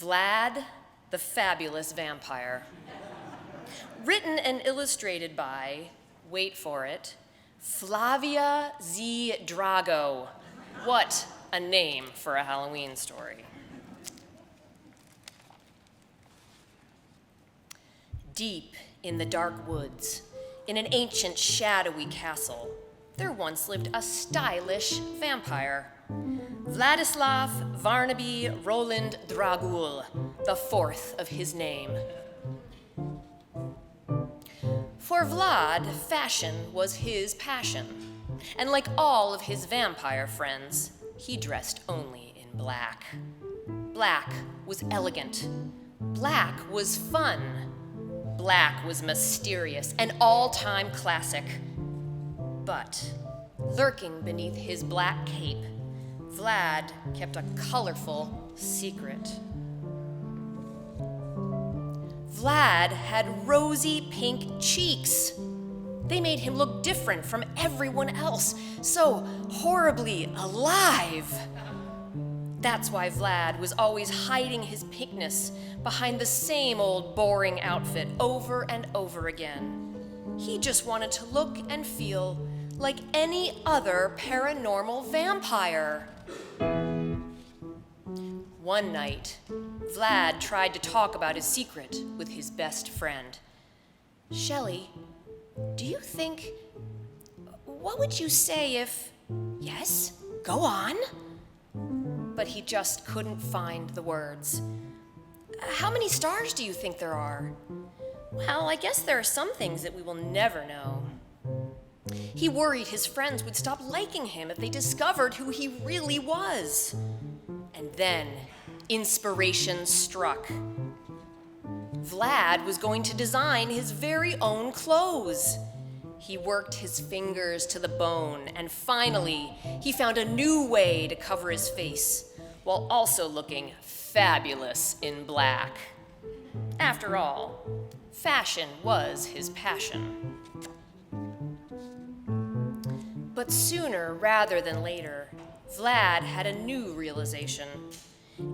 Vlad the Fabulous Vampire. Written and illustrated by, wait for it, Flavia Z. Drago. What a name for a Halloween story. Deep in the dark woods, in an ancient shadowy castle, there once lived a stylish vampire. Vladislav Varnaby Roland Dragul, the fourth of his name. For Vlad, fashion was his passion, and like all of his vampire friends, he dressed only in black. Black was elegant. Black was fun. Black was mysterious, an all-time classic. But lurking beneath his black cape, Vlad kept a colorful secret. Vlad had rosy pink cheeks. They made him look different from everyone else, so horribly alive. That's why Vlad was always hiding his pinkness behind the same old boring outfit over and over again. He just wanted to look and feel like any other paranormal vampire. One night, Vlad tried to talk about his secret with his best friend. Shelley, do you think, what would you say if, yes, go on? But he just couldn't find the words. How many stars do you think there are? Well, I guess there are some things that we will never know. He worried his friends would stop liking him if they discovered who he really was. And then inspiration struck. Vlad was going to design his very own clothes. He worked his fingers to the bone, and finally, he found a new way to cover his face, while also looking fabulous in black. After all, fashion was his passion. But sooner rather than later, Vlad had a new realization.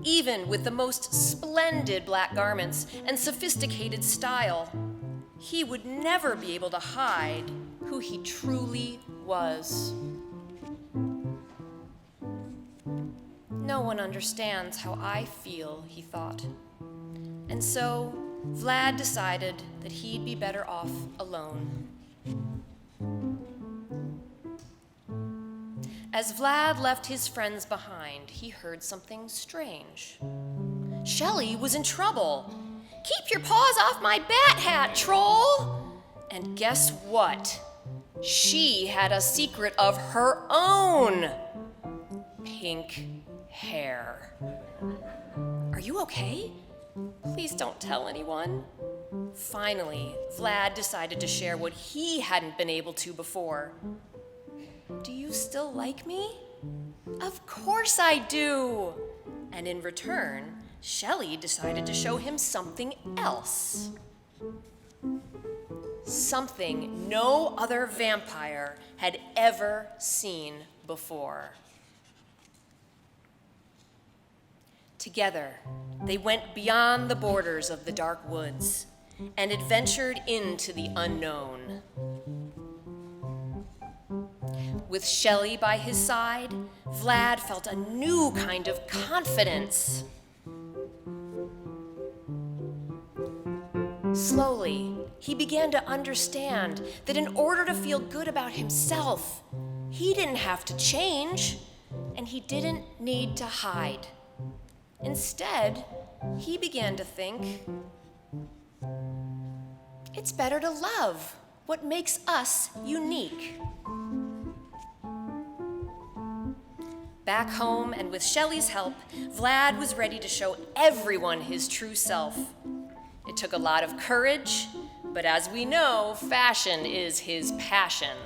Even with the most splendid black garments and sophisticated style, he would never be able to hide who he truly was. No one understands how I feel, he thought. And so, Vlad decided that he'd be better off alone. As Vlad left his friends behind, he heard something strange. Shelley was in trouble. "Keep your paws off my bat hat, troll!" And guess what? She had a secret of her own. Pink hair. "Are you okay? Please don't tell anyone." Finally, Vlad decided to share what he hadn't been able to before. "Do you still like me?" "Of course I do." And in return, Shelley decided to show him something else. Something no other vampire had ever seen before. Together, they went beyond the borders of the dark woods and adventured into the unknown. With Shelley by his side, Vlad felt a new kind of confidence. Slowly, he began to understand that in order to feel good about himself, he didn't have to change, and he didn't need to hide. Instead, he began to think, it's better to love what makes us unique. Back home, and with Shelley's help, Vlad was ready to show everyone his true self. It took a lot of courage, but as we know, fashion is his passion.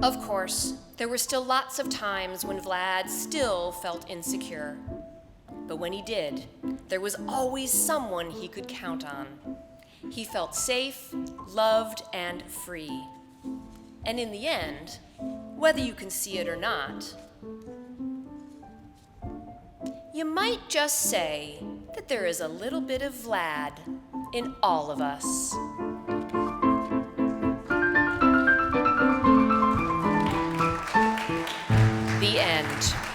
Of course, there were still lots of times when Vlad still felt insecure. But when he did, there was always someone he could count on. He felt safe, loved, and free. And in the end, whether you can see it or not, you might just say that there is a little bit of Vlad in all of us. The end.